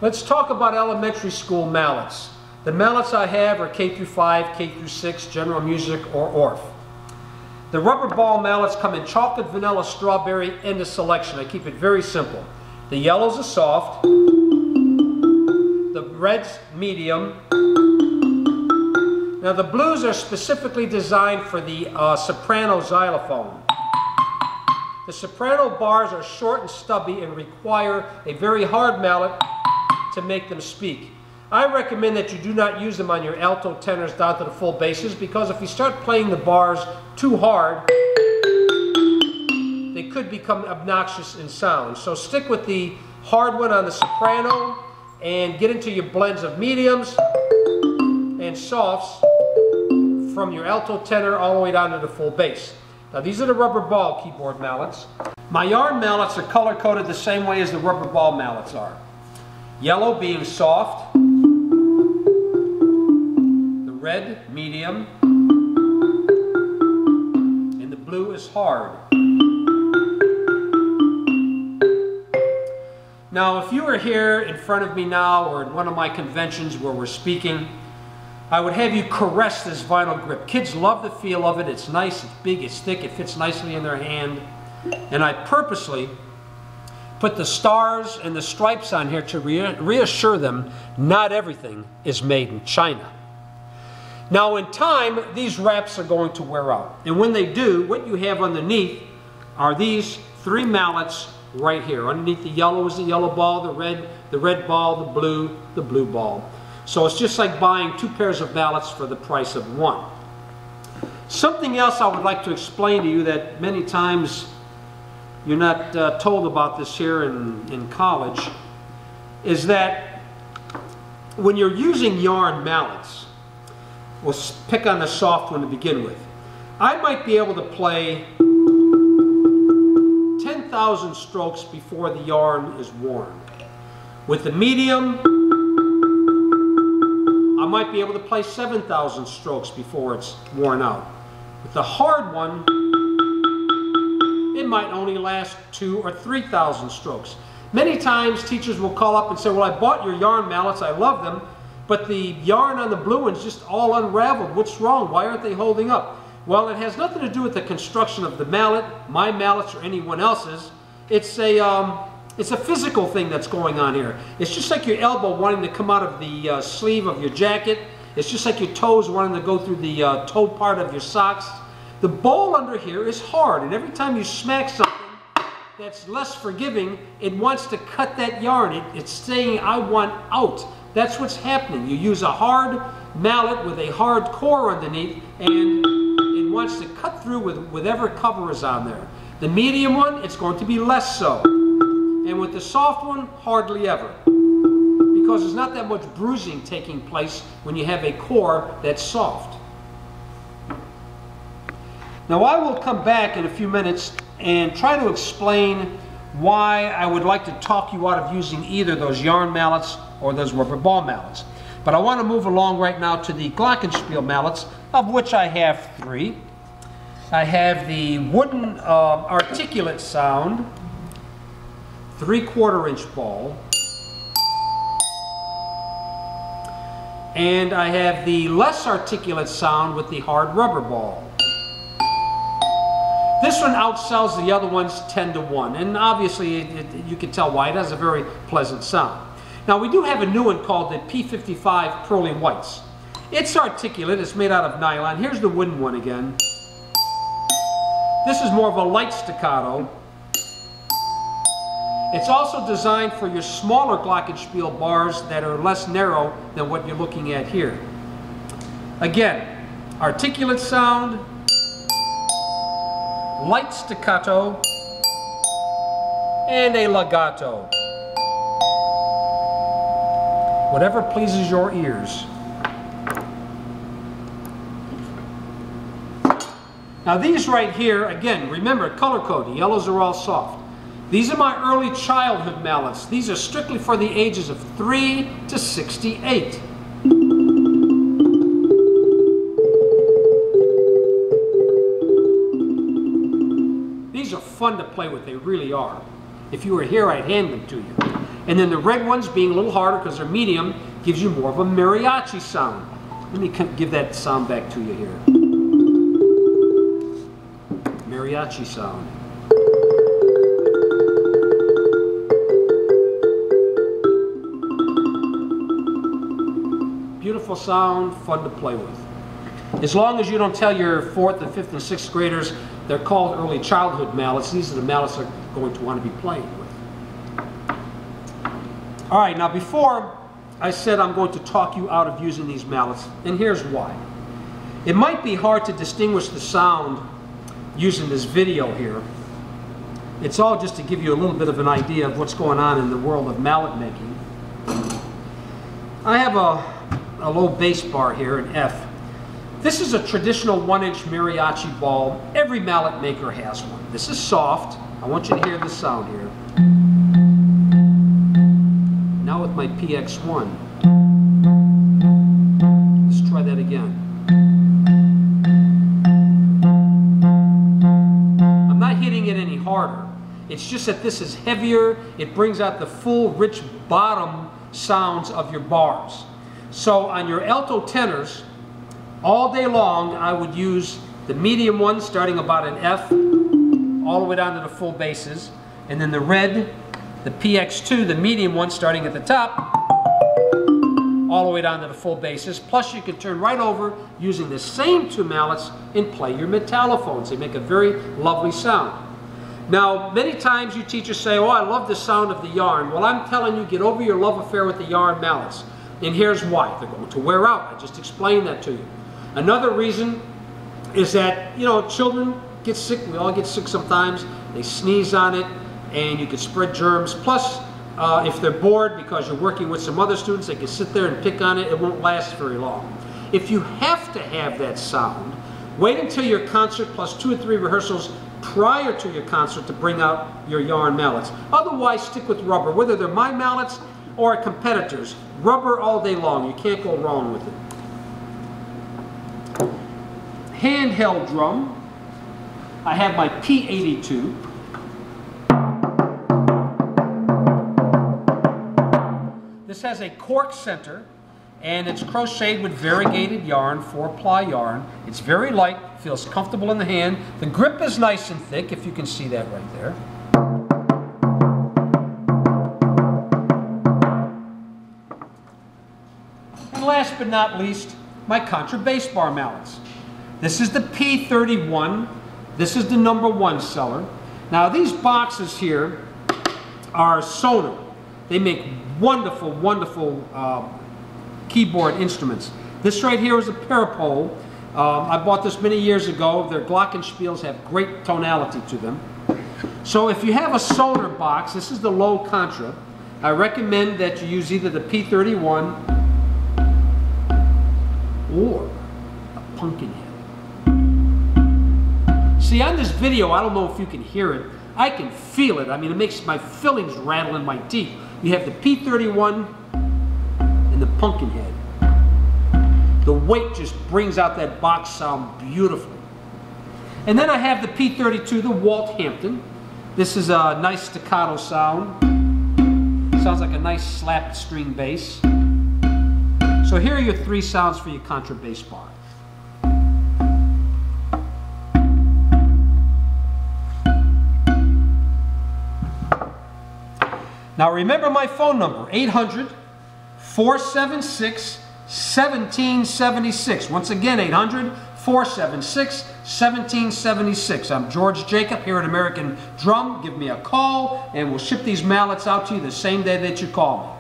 Let's talk about elementary school mallets. The mallets I have are K through 5, K through 6, general music, or Orff. The rubber ball mallets come in chocolate, vanilla, strawberry, and a selection. I keep it very simple. The yellows are soft, the reds medium. Now the blues are specifically designed for the soprano xylophone. The soprano bars are short and stubby and require a very hard mallet to make them speak. I recommend that you do not use them on your alto tenors down to the full basses, because if you start playing the bars too hard, they could become obnoxious in sound. So stick with the hard one on the soprano and get into your blends of mediums and softs from your alto tenor all the way down to the full bass. Now these are the rubber ball keyboard mallets. My yarn mallets are color coded the same way as the rubber ball mallets are. Yellow being soft, the red medium, and the blue is hard. Now if you were here in front of me now or at one of my conventions where we're speaking, I would have you caress this vinyl grip. Kids love the feel of it. It's nice, it's big, it's thick, it fits nicely in their hand. And I purposely put the stars and the stripes on here to reassure them not everything is made in China. Now in time, these wraps are going to wear out. And when they do, what you have underneath are these 3 mallets right here. Underneath the yellow is the yellow ball, the red ball, the blue ball. So it's just like buying 2 pairs of mallets for the price of 1. Something else I would like to explain to you that many times you're not told about this here in college is that when you're using yarn mallets, we'll pick on the soft one to begin with. I might be able to play 10,000 strokes before the yarn is worn. With the medium, I might be able to play 7,000 strokes before it's worn out. With the hard one, it might only last 2,000 or 3,000 strokes. Many times teachers will call up and say, well, I bought your yarn mallets, I love them, but the yarn on the blue one's just all unraveled. What's wrong? Why aren't they holding up? Well, it has nothing to do with the construction of the mallet, my mallets or anyone else's. It's a physical thing that's going on here. It's just like your elbow wanting to come out of the sleeve of your jacket. It's just like your toes wanting to go through the toe part of your socks. The bowl under here is hard, and every time you smack something that's less forgiving, it wants to cut that yarn. It's saying, I want out. That's what's happening. You use a hard mallet with a hard core underneath, and it wants to cut through with whatever cover is on there. The medium one, it's going to be less so. And with the soft one, hardly ever. Because there's not that much bruising taking place when you have a core that's soft. Now I will come back in a few minutes and try to explain why I would like to talk you out of using either those yarn mallets or those rubber ball mallets. But I want to move along right now to the glockenspiel mallets, of which I have 3. I have the wooden articulate sound 3/4 inch ball, and I have the less articulate sound with the hard rubber ball. This one outsells the other ones 10 to 1, and obviously you can tell why. It has a very pleasant sound. Now we do have a new one called the P55 Pearly Whites. It's articulate, it's made out of nylon. Here's the wooden one again. This is more of a light staccato. It's also designed for your smaller glockenspiel bars that are less narrow than what you're looking at here. Again, articulate sound, light staccato, and a legato. Whatever pleases your ears. Now these right here, again, remember, color code, the yellows are all soft. These are my early childhood mallets. These are strictly for the ages of 3 to 68. These are fun to play with, they really are. If you were here, I'd hand them to you. And then the red ones, being a little harder because they're medium, gives you more of a mariachi sound. Let me give that sound back to you here. Mariachi sound. Beautiful sound, fun to play with. As long as you don't tell your 4th and 5th and 6th graders they're called early childhood mallets, these are the mallets they're going to want to be playing with. All right, now before I said I'm going to talk you out of using these mallets, and here's why. It might be hard to distinguish the sound using this video here. It's all just to give you a little bit of an idea of what's going on in the world of mallet making. I have a low bass bar here, an F. This is a traditional 1-inch mariachi ball. Every mallet maker has one. This is soft. I want you to hear the sound here. Now with my PX1. Let's try that again. I'm not hitting it any harder. It's just that this is heavier. It brings out the full, rich bottom sounds of your bars. So on your alto tenors, all day long, I would use the medium one starting about an F, all the way down to the full basses, and then the red, the PX2, the medium one starting at the top, all the way down to the full basses. Plus you can turn right over using the same 2 mallets and play your metallophones. They make a very lovely sound. Now, many times you teachers say, oh, I love the sound of the yarn. Well, I'm telling you, get over your love affair with the yarn mallets. And here's why. They're going to wear out. I just explained that to you. Another reason is that, you know, children get sick. We all get sick sometimes. They sneeze on it, and you can spread germs. Plus, if they're bored because you're working with some other students, they can sit there and pick on it. It won't last very long. If you have to have that sound, wait until your concert plus 2 or 3 rehearsals prior to your concert to bring out your yarn mallets. Otherwise, stick with rubber, whether they're my mallets or a competitor's. Rubber all day long. You can't go wrong with it. Handheld drum. I have my P82. This has a cork center, and it's crocheted with variegated yarn, 4-ply yarn. It's very light, feels comfortable in the hand. The grip is nice and thick, if you can see that right there. And last but not least, my contra bass bar mallets. This is the P31. This is the #1 seller. Now these boxes here are Sonar. They make wonderful, wonderful keyboard instruments. This right here is a parapole. I bought this many years ago. Their glockenspiels have great tonality to them. So if you have a Sonar box, this is the low contra. I recommend that you use either the P31 or a pumpkin head. See, on this video, I don't know if you can hear it. I can feel it. I mean, it makes my fillings rattle in my teeth. You have the P31 and the pumpkin head. The weight just brings out that box sound beautifully. And then I have the P32, the Walt Hampton. This is a nice staccato sound. Sounds like a nice slapped string bass. So here are your 3 sounds for your contra bass bar. Now remember my phone number, 800-476-1776. Once again, 800-476-1776. I'm George Jacob here at American Drum. Give me a call and we'll ship these mallets out to you the same day that you call me.